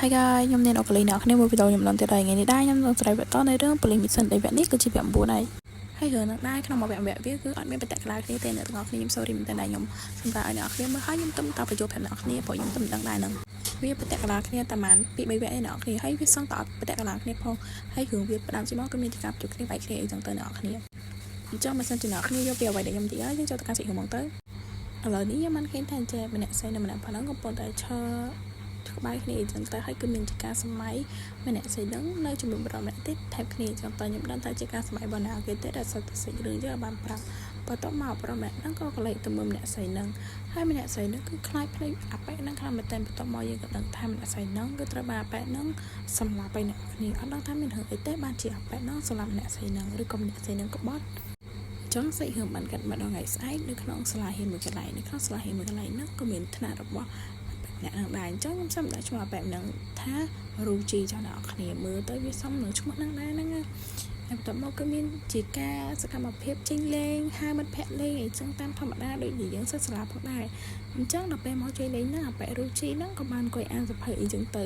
Hi guys ខ្ញុំអ្នកនរកលីអ្នកគ្នាមួយវីដេអូខ្ញុំឡើងទៀតហើយថ្ងៃនេះដែរខ្ញុំនឹងស្រាវជ្រាវនៅរឿង Police Mission នៃវគ្គនេះគឺជាវគ្គ9ហើយហើយរឿងនឹងដែរក្នុងមួយវគ្គវាគឺអត់មានបតិកលាគ្នាទេអ្នកទាំងអស់គ្នាខ្ញុំ sorry មែនតើខ្ញុំសម្រាប់ឲ្យអ្នកគ្នាមើលហើយខ្ញុំទៅបញ្ចូលប្រាប់អ្នកគ្នាព្រោះខ្ញុំទៅមិនដឹងដែរនឹងវាបតិកលាគ្នាតែបានពី3វគ្គឯអ្នកគ្នាហើយវាសងតអត់បតិកលាគ្នាផងហើយរឿងវាផ្ដើមជាមកគឺមានការប្រជុំគ្នាបែកគ្នាអីចឹងទៅអ្នកគ្នាអញ្ចឹងមិនសិនជាអ្នកគ្នាយកពីអ្វីដែលខ្ញុំនិយាយហើយយើងចូលទៅកាន់សាច់រឿងហ្មងទៅឥឡូវនេះខ្ញុំបានឃើញថាចេះម្នាក់ស្រីនិងម្នាក់ប្រុសហ្នឹងកំពុងតែឈរបាយគ្នាអញ្ចឹងទៅហើយគឺមានជាការសម័យម្នាក់ស្រីហ្នឹងនៅជាមួយបរិម្នាក់ទៀតថែបគ្នាអញ្ចឹងទៅខ្ញុំដឹងថាជាការសម័យរបស់អ្នកគេទេដែលសិតទៅសេចរឿងយើងបានប្រាប់បន្ទាប់មកបរិម្នាក់ហ្នឹងក៏កលេចទៅមើលម្នាក់ស្រីហ្នឹងហើយម្នាក់ស្រីហ្នឹងគឺខ្លាចភ្លេចអាប៉ែហ្នឹងខ្លាំងមែនតើបន្ទាប់មកយើងក៏ដឹងថាម្នាក់ស្រីហ្នឹងគឺត្រូវបានអាប៉ែហ្នឹងសម្លាប់ទៅអ្នកគ្នាអត់ដឹងថាមានរឿងអីទេបានជាអាប៉ែហ្នឹងសម្លាប់ម្នាក់ស្រីហ្នឹងឬក៏ម្នាក់ស្រីហ្នឹងក្បត់ចង់សាច់រឿងបានកាត់ម្ដងថ្ងៃស្អែកនៅក្នុងសាលារៀនមួយកន្លែងនៅក្នុងសាលារៀនមួយកន្លែងហ្នឹងក៏មានថ្នាក់របស់អ្នកនឹងដែរអញ្ចឹងខ្ញុំសុំដាក់ឈ្មោះបែបហ្នឹងថារូជីចង់អ្នកគ្នាមើលទៅវាសមនឹងឈ្មោះហ្នឹងដែរហ្នឹងហើយបន្ទាប់មកគឺមានជាការសកម្មភាពចេញលេងហៅមិត្តភក្តិលេងអីចឹងតាមធម្មតាដូចជាយើងសិស្សសាលាផងដែរអញ្ចឹងដល់ពេលមកចេញលេងហ្នឹងអាប៉ែរូជីហ្នឹងក៏បានអង្គុយអានសភៅអីចឹងទៅ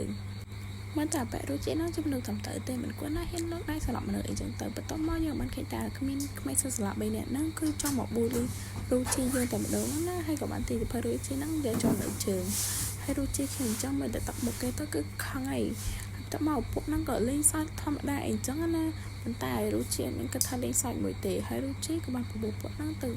មិនតែប៉ែរូជីហ្នឹងជំនួសតាមទៅទេមិនគួរណាហ៊ានលើកដៃស្លាប់មនុស្សអីចឹងទៅបន្ទាប់មកយើងបានឃើញថាគ្មានក្មេងសិស្សសាលា3នាក់ហ្នឹងគឺចង់មកប៊ូលីរូជីយើងតែម្ដងណាហើយក៏បានទីសភៅរូជីហ្នឹងយកចូលនៅជើងហើយរូជីខ្ញុំអញ្ចឹងមើលតែទឹកមុខគេទៅគឺខឹងហើយតែមកឪពុកហ្នឹងក៏លេងសើចធម្មតាអីចឹងណាប៉ុន្តែរូជីហ្នឹងក៏ថាលេងសើចមួយទេហើយរូជីក៏បានប្រមូលពួកហ្នឹងទៅ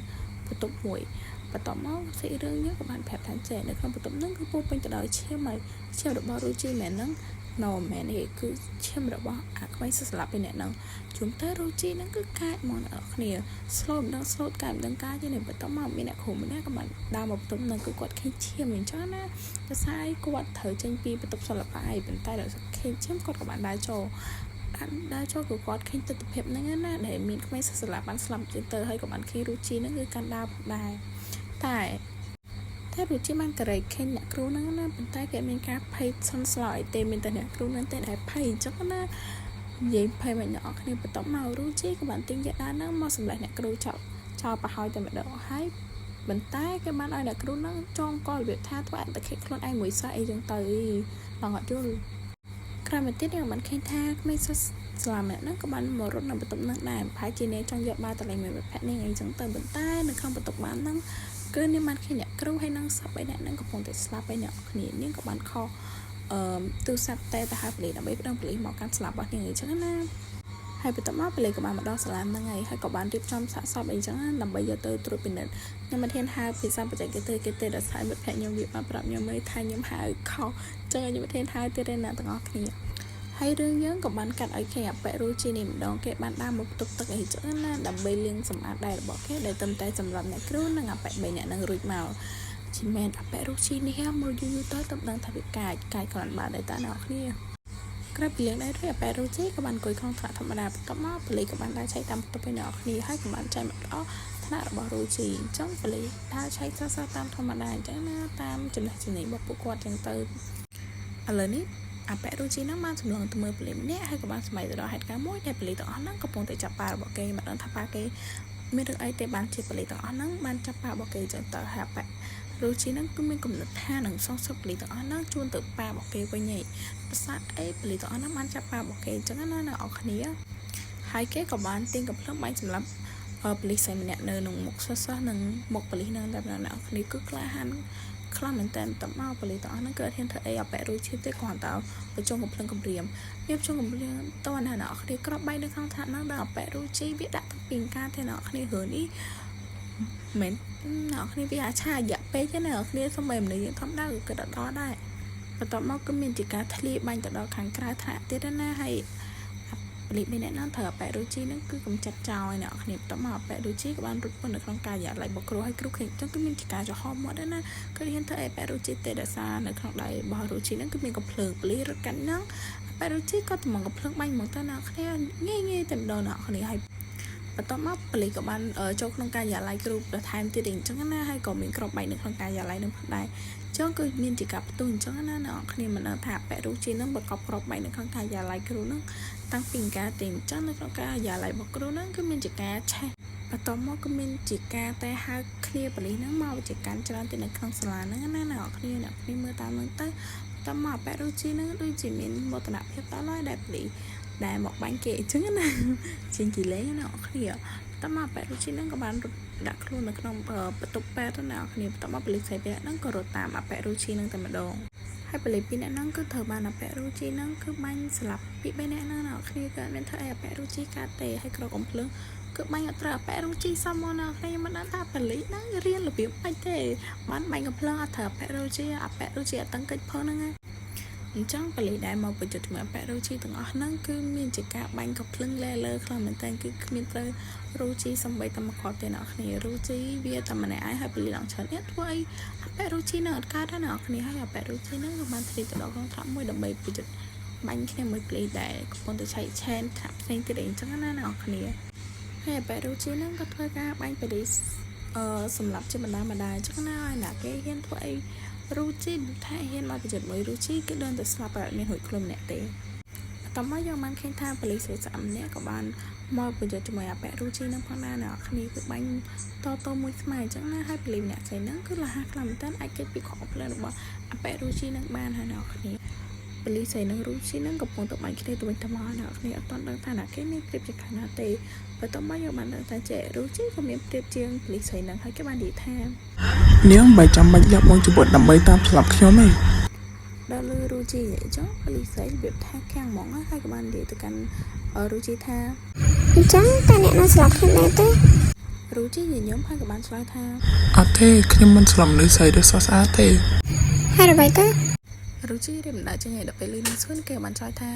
បន្ទប់មួយបន្ទាប់មកសេចរឿងនេះក៏បានប្រាប់ថាចេះនៅក្នុងបន្ទប់ហ្នឹងគឺពោពេញទៅដោយឈាមហើយឈាមរបស់រូជីមែនហ្នឹងណូមែនទេគឺឈាមរបស់អាក្មេងសិស្សស្លាប់ពីអ្នកហ្នឹងជុំទៅរូជីហ្នឹងគឺកាចមកអ្នកគ្នាស្លូតដល់ស្លូតកាចមិនដឹងកាចទេបន្ទាប់មកមានអ្នកគ្រូម្នាក់ក៏បានដើរមកបន្ទប់ហ្នឹងគឺគាត់ឃើញឈាមអញ្ចឹងណាតែស្អីគាត់ត្រូវចេញពីបន្ទប់សិល្បៈឯងប៉ុន្តែដល់ឃើញឈាមគាត់ក៏បានដើរចូលគឺគាត់ឃើញទស្សនវិជ្ជាហ្នឹងណាដែលមានក្មេងសិស្សស្លាប់បានស្លាប់ជាងទៅហើយក៏បានឃើញរូជីហ្នឹងគឺកាន់ដើរផងដែរតែរូជីបានក្រែកឃើញអ្នកគ្រូហ្នឹងណាប៉ុន្តែគេមានការភ័យសន្សឡអីទេមានតែអ្នកគ្រូហ្នឹងទេដែលភ័យអញ្ចឹងណានិយាយភ័យមកអ្នកគ្នាបន្ទាប់មករូជីក៏បានទិញយកដើរហ្នឹងមកសម្លេះអ្នកគ្រូចោលប្រហោយតែម្ដងហើយប៉ុន្តែគេបានឲ្យអ្នកគ្រូហ្នឹងចងកលរបៀបថាធ្វើអត្តឃាតខ្លួនឯងមួយសោះអីចឹងទៅឡងអត់យល់ក្រោយមកទៀតយើងបានឃើញថាក្មេងសិស្សស្លាប់ម្នាក់ហ្នឹងក៏បានមករត់នៅបន្ទប់ហ្នឹងដែរប្រហែលជាអ្នកចង់យកបាល់តលេងមួយប្រភេទនេះអីចឹងទៅប៉ុន្តែនៅក្នុងបន្ទប់បានហ្នឹងគឺនាងបានឃើញអ្នកគ្រូហើយនឹងសពឯអ្នកហ្នឹងកំពុងតែស្លាប់ឯអ្នកគ្នានាងក៏បានខកទូរស័ព្ទតែទៅហៅប៉ូលីសដើម្បីប្តឹងប៉ូលីសមកកាន់ស្លាប់របស់នាងអីចឹងណាហើយបន្ទាប់មកប៉ូលីសក៏បានមកដល់សាលាហ្នឹងហើយក៏បានរៀបចំសាកសពអីចឹងដើម្បីយកទៅត្រួតពិនិត្យខ្ញុំមិនហ៊ានហៅភាសាបច្ចេកទេសគេទេដល់ស្អែកមិត្តភក្តិខ្ញុំវាបានប្រាប់ខ្ញុំមើលថាខ្ញុំហៅខុសចឹងខ្ញុំមិនហ៊ានហៅទៀតទេអ្នកទាំងអស់គ្នាហើយរឿងយើងក៏បានកាត់ឲ្យគេអាប៉ែរូជីនេះម្ដងគេបានដើរមកផ្ទុកទឹកអីចឹងណាដើម្បីលាងសម្អាតដែររបស់គេដែលតែសម្រាប់អ្នកគ្រូនិងអាប៉ែ3អ្នកនឹងរួចមកជាមែនអាប៉ែរូជីនេះមើលយូរទៅដឹងថាវាកាយគ្រាន់បានដែរតាអ្នកគ្នាក្រៅពីរឿងដែរអាប៉ែរូជីក៏បានអង្គុយក្នុងថ្នាក់ធម្មតាបន្ទាប់មកប៉ូលីសក៏បានដើរឆែកតាមបន្ទប់ឯអ្នកគ្នាហើយក៏បានចែកមកដល់ថ្នាក់របស់រូជីអញ្ចឹងប៉ូលីសដើរឆែកសរសើរតាមធម្មតាអញ្ចឹងណាតាមចំណេះចំណេញរបស់ពួកគាត់អញ្ចឹងទៅឥឡូវនេះអាប៉ែរូជីហ្នឹងបានសម្លងទៅមើលប៉ូលីសម្នាក់ហើយក៏បានស្មៃទៅដល់ហេតុការណ៍មួយដែលប៉ូលីសទាំងអស់ហ្នឹងកំពុងតែចាប់ប៉ារបស់គេមិនដឹងថាប៉ាគេមានរឿងអីទេបានជាប៉ូលីសទាំងអស់ហ្នឹងបានចាប់ប៉ារបស់គេចឹងទៅហើយអាប៉ែរូជីហ្នឹងគឺមានគំនិតថានឹងសងសឹកប៉ូលីសទាំងអស់ហ្នឹងជួនទៅប៉ារបស់គេវិញឯងភាសាអីប៉ូលីសទាំងអស់ហ្នឹងបានចាប់ប៉ារបស់គេចឹងណាអ្នកអរគ្នាហើយគេក៏បានទាញកំភ្លើងបាញ់សម្រាប់ប៉ូលីសម្នាក់នៅក្នុងមុខសិស្សនិងមុខប៉ូលីសហ្នឹងតែអ្នកអរគ្នាគឺក្លាហានខ្លាំងមែនតើតមកប៉ូលីសទាំងអស់ហ្នឹងក៏ហ៊ានធ្វើអីអាប៉ែរូជីទេគាត់តើបញ្ចុងកំភ្លើងគម្រាមមានចុងកំភ្លើងតើអ្នកអរគ្នាក្របបែកនៅក្នុងថ្នាក់ហ្នឹងដល់អាប៉ែរូជីវាដាក់ទៅពីការទេអ្នកអរគ្នារឿងនេះមែនអ្នកគ្នាវាអាឆារយៈពេកណាអ្នកគ្នាសុំបែបនេះយើងធម្មតាក៏ដល់ដែរបន្ទាប់មកគឺមានជាការធ្លាយបាញ់ទៅដល់ខាងក្រៅថ្នាក់ទៀតណាហើយប៉ូលីសមានអ្នកណាត្រូវអាប៉ែរូជីហ្នឹងគឺកំចាត់ចោលឲ្យអ្នកគ្នាបន្ទាប់មកអាប៉ែរូជីក៏បានរត់ពន្ធនៅក្នុងការិយាល័យរបស់គ្រូហើយគ្រូឃើញអញ្ចឹងគឺមានជាការចំហមកដែរណាគឺហ៊ានធ្វើអាប៉ែរូជីទេដោយសារនៅក្នុងដៃរបស់រូជីហ្នឹងគឺមានកំភ្លើងប៉ូលីសរត់កាន់ហ្នឹងអាប៉ែរូជីក៏ត្មងកំភ្លើងបាញ់មកទៅអ្នកគ្នាងាយតែម្ដងអ្នកគ្នាហើយបន្ទាប់មកប៉ូលីសក៏បានចូលក្នុងការិយាល័យគ្រូបន្ថែមទៀតអញ្ចឹងណាហើយក៏មានក្របបែកនៅក្នុងការិយាល័យនឹងផងដែរចឹងគឺមានជាការផ្ទុះអញ្ចឹងណាអ្នកគ្នាមិនដឹងថាប៉ែរូជីហ្នឹងប្រកបក្របបែកនៅក្នុងការិយាល័យគ្រូហ្នឹងតាំងពីការទេអញ្ចឹងនៅក្នុងការិយាល័យរបស់គ្រូហ្នឹងគឺមានជាការឆេះបន្ទាប់មកក៏មានជាការតែហៅគ្នាប៉ូលីសហ្នឹងមកជាការច្រើនទៅនៅក្នុងសាលាហ្នឹងណាអ្នកគ្នាមើលតាមហ្នឹងទៅ តមកប៉ែរូជីនឹងដូចជាមានមោទនភាពតឡើយដែលពលីដែលមកបាញ់គេអញ្ចឹងណាជាងគីលេណាអ្នកគ្នាតមកប៉ែរូជីនឹងក៏បានដាក់ខ្លួននៅក្នុងបន្ទប់ប៉ែទៅអ្នកគ្នាតមកប៉លីស័យពីហ្នឹងក៏រត់តាមប៉ែរូជីនឹងតែម្ដងហើយប៉លីសពីអ្នកហ្នឹងគឺត្រូវបានប៉ែរូជីនឹងគឺបាញ់ស្លាប់ពី3អ្នកហ្នឹងអ្នកគ្នាក៏មានធ្វើអីប៉ែរូជីកាត់ទេហើយក្រកំភ្លើងគឺបាញ់អត់ត្រូវប៉ែរូជីសមមកណាខ្ញុំមិនដឹងថាប៉លីសហ្នឹងរៀនរបៀបបាច់ទេបានបាញ់កំភ្លើងអត់ត្រូវប៉ែរូជីអត់តឹងកិច្ចផងហ្នឹងអញ្ចឹងប៉លីសដែលមកបញ្ជាក់ជាមួយប៉ែរូជីទាំងអស់ហ្នឹងគឺមានជាការបាញ់កំភ្លើងលើខ្លាំងមែនតើគឺគ្មានត្រូវរូជីសំបីតែមកគាត់ទេអ្នកគ្នារូជីវាតែម្នាក់ឯងហើយប៉លីសឡើងច្រើនធ្វើអីប៉ែរូជីនឹងអត់កើតទេអ្នកគ្នាហើយប៉ែរូជីនឹងក៏បានធ្វើទៅដល់ក្នុងថ្នាក់មួយដើម្បីបញ្ជាក់បាញ់គ្នាមួយប៉លីសដែលកំពុងតែឆែកឆែនថ្នាក់ផ្សេងទៀតអីអញ្ចឹងណាអ្នកគ្នាហើយប៉ែរូជីនឹងក៏ធ្វើការបាញ់ប៉លីសសម្រាប់ជាបណ្ដាអញ្ចឹងណាហើយអ្នកគេហ៊ានធ្វើអីរូជីថាហ៊ានមកបញ្ជាក់មួយរូជីគឺđơnតែស្លាប់តែមានរួចខ្លួនម្នាក់ទេតមកយើងបានឃើញថាប៉ូលីសស្អាតម្នាក់ក៏បានមកបញ្ជាក់ជាមួយប៉ែរូជីនឹងផងដែរអ្នកគ្នាគឺបាញ់តមួយស្មើអញ្ចឹងណាហើយប៉ូលីសម្នាក់ស្រីហ្នឹងគឺលះហាខ្លាំងមែនតើអាចគេចពីខកផ្លូវរបស់ប៉ែរូជីនឹងបានហើយអ្នកគ្នាប៉ូលីសស្រីនឹងរូជីនឹងកំពុងតែបាញ់គ្នាទៅវិញទៅមកអ្នកគ្នាអត់ដឹងថាណាគេមានព្រៀបជាខាងណាទេបន្ទាប់មកយើងបានដឹងថាចេរូជីក៏មានព្រៀបជាងប៉ូលីសស្រីនឹងហើយគេបាននិយាយថានាងមិនចាំបាច់យកបងជិបុតដើម្បីតាមស្លាប់ខ្ញុំទេដល់លើរូជីអញ្ចឹងប៉ូលីសស្រីរបៀបថាខាងហ្មងហើយក៏បាននិយាយទៅកាន់រូជីថាអញ្ចឹងតើអ្នកនៅស្លាប់ខ្ញុំដែរទេរូជីញញឹមហើយក៏បានឆ្លើយថាអត់ទេខ្ញុំមិនស្លាប់នៅស្អីដូចស្អាតទេហើយអ្វីទៅរូជីរៀបម្ដងចេញឲ្យដល់ពេលលឺនឹងស្វឹនគេបានឆ្លើយថា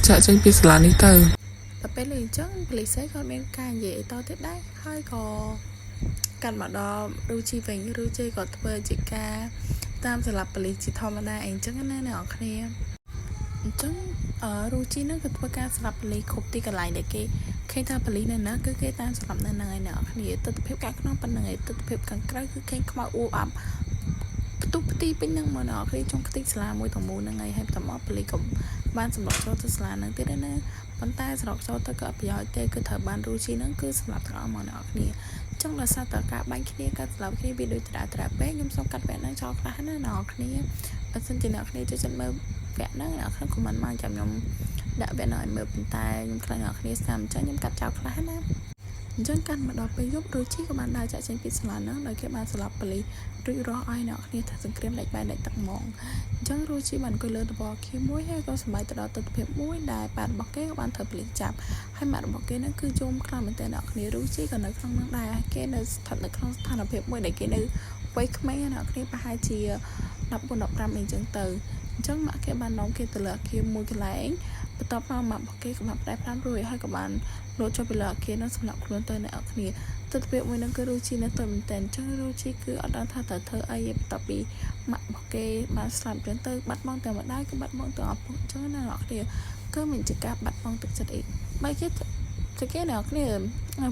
ចាក់ចេញពីសាលានេះទៅដល់ពេលលឺអញ្ចឹងប៉ូលីសស្រីក៏មានការនិយាយតទៀតដែរហើយក៏កាន់មកដល់រូជីវិញរូជីក៏ធ្វើជាការតាមស្លាប់ប៉ូលីសជាធម្មតាអីអញ្ចឹងណាអ្នកគ្នាអញ្ចឹងរូជីនឹងក៏ធ្វើការស្លាប់ប៉ូលីសគ្រប់ទីកន្លែងដែលគេឃើញថាប៉ូលីសនៅណាគឺគេតាមស្លាប់នៅហ្នឹងឯអ្នកគ្នាទស្សនវិជ្ជាខាងក្នុងប៉ុណ្្នឹងឯទស្សនវិជ្ជាខាងក្រៅគឺឃើញខ្មៅអ៊ូអាប់ផ្ទុះផ្ទីពេញហ្នឹងមកអ្នកគ្នាtrongខ្ទេចសាលាមួយទាំងមូលហ្នឹងឯងហើយបន្តមកប៉ូលីសក៏បានសម្រុកចូលទៅសាលាហ្នឹងទៀតណាប៉ុន្តែសម្រុកចូលទៅក៏អត់ប្រយោជន៍ទេគឺត្រូវបានរូជីហ្នឹងគឺសម្រាប់ទាំងអស់មកអ្នកគ្នាចឹងដោយសារតែការបាញ់គ្នាកាត់ស្លាប់គ្នាវាដូចត្រាពេកខ្ញុំសូមកាត់វគ្គហ្នឹងចោលខ្លះណាអ្នកគ្នាបើសិនជាអ្នកគ្នាចូលចិត្តមើលវគ្គហ្នឹងអ្នកគ្នាខមមិនមកចាំខ្ញុំដាក់វគ្គហ្នឹងឲ្យមើលប៉ុន្តែខ្ញុំខ្លាចអ្នកគ្នាស្ដាប់អញ្ចឹងខ្ញុំកាត់ចោលខ្លះណាអញ្ចឹងកាន់មកដល់ពេលយប់រូជីក៏បានដើរចាក់ចេញពីសាលាហ្នឹងដោយគេបានស្លាប់ប៉ូលីសរួចរាល់ឲ្យអ្នកគ្នាថាសង្គ្រាមដាច់បែនដាច់ទឹកហ្មងអញ្ចឹងរូជីបានអង្គុយលើដបខៀវមួយហើយក៏សម្បែកទៅដល់ទស្សនវិជ្ជាមួយដែលប៉ារបស់គេក៏បានធ្វើប៉ូលីសចាប់ហើយម៉ាក់របស់គេហ្នឹងគឺយំខ្លាំងមែនទែនអ្នកគ្នារូជីក៏នៅក្នុងហ្នឹងដែរគេនៅស្ថិតនៅក្នុងស្ថានភាពមួយដែលគេនៅវ័យក្មេងអ្នកគ្នាប្រហែលជា14 15អីចឹងទៅអញ្ចឹងម៉ាក់គេបាននាំគេទៅលើអគារមួយកន្លែងបន្ទាប់មកម៉ាក់របស់គេក៏បានផ្ដែ5រួយហើយក៏បានលោតចូលពីលើអគារនោះសម្រាប់ខ្លួនទៅអ្នកគ្នាទស្សនវិជ្ជាមួយនឹងគឺរូជីនៅទៅមែនតើអញ្ចឹងរូជីគឺអត់ដឹងថាត្រូវធ្វើអីបន្ទាប់ពីម៉ាក់របស់គេបានស្លាប់ចឹងទៅបាត់បង់តែម្ដាយក៏បាត់បង់ទាំងឪពុកអញ្ចឹងណាអ្នកគ្នាគឺមានជាការបាត់បង់ទឹកចិត្តអីបែរជាគេអ្នកគ្នា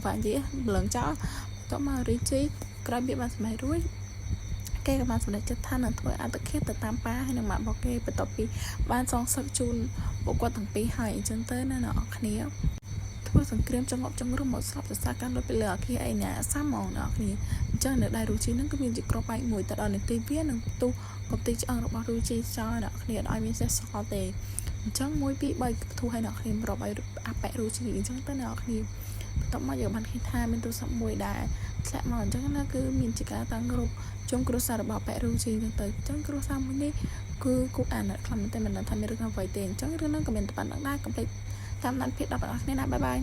បាញ់ជាលឹងចោលបន្ទាប់មករូជីក្រោយវាបានសម្រេចរួចគេក៏បានសម្រេចចិត្តថានឹងធ្វើអត្តឃាតទៅតាមប៉ាហើយនឹងម៉ាក់របស់គេបន្ទាប់ពីបានសងសឹកជូនពួកគាត់ទាំងពីរហើយអញ្ចឹងទៅណាអ្នកគ្នាធ្វើសង្គ្រាមចង្អប់ចង្រុំមកស្លាប់សរសើរកាន់លើពីលើអគារអីណាសាំហ្មងអ្នកគ្នាអញ្ចឹងនៅដៃរូជីនឹងគឺមានជាក្របបែកមួយទៅដល់នាទីវានឹងផ្ទុះកបទីឆ្អឹងរបស់រូជីចោលអ្នកគ្នាអត់ឲ្យមានសេះសល់ទេអញ្ចឹង1 2 3ផ្ទុះឲ្យអ្នកគ្នារាប់ឲ្យអាប៉ែរូជីអញ្ចឹងទៅអ្នកគ្នាបន្ទាប់មកយើងបានឃើញថាមានទូរស័ព្ទមួយដែលធ្លាក់មកអញ្ចឹងណាគឺមានជាការតាំងរូបជុំគ្រួសាររបស់ប៉ែរូជីអញ្ចឹងទៅអញ្ចឹងគ្រួសារមួយនេះគឺគូអាណខ្លាំងតែមិនដឹងថាមានរឿងអ្វីទេអញ្ចឹងរឿងហ្នឹងក៏មានតែប៉ុណ្្នឹងដែរកុំភ្លេចតាមដានភាពដល់បងប្អូនគ្នាណាបាយបាយ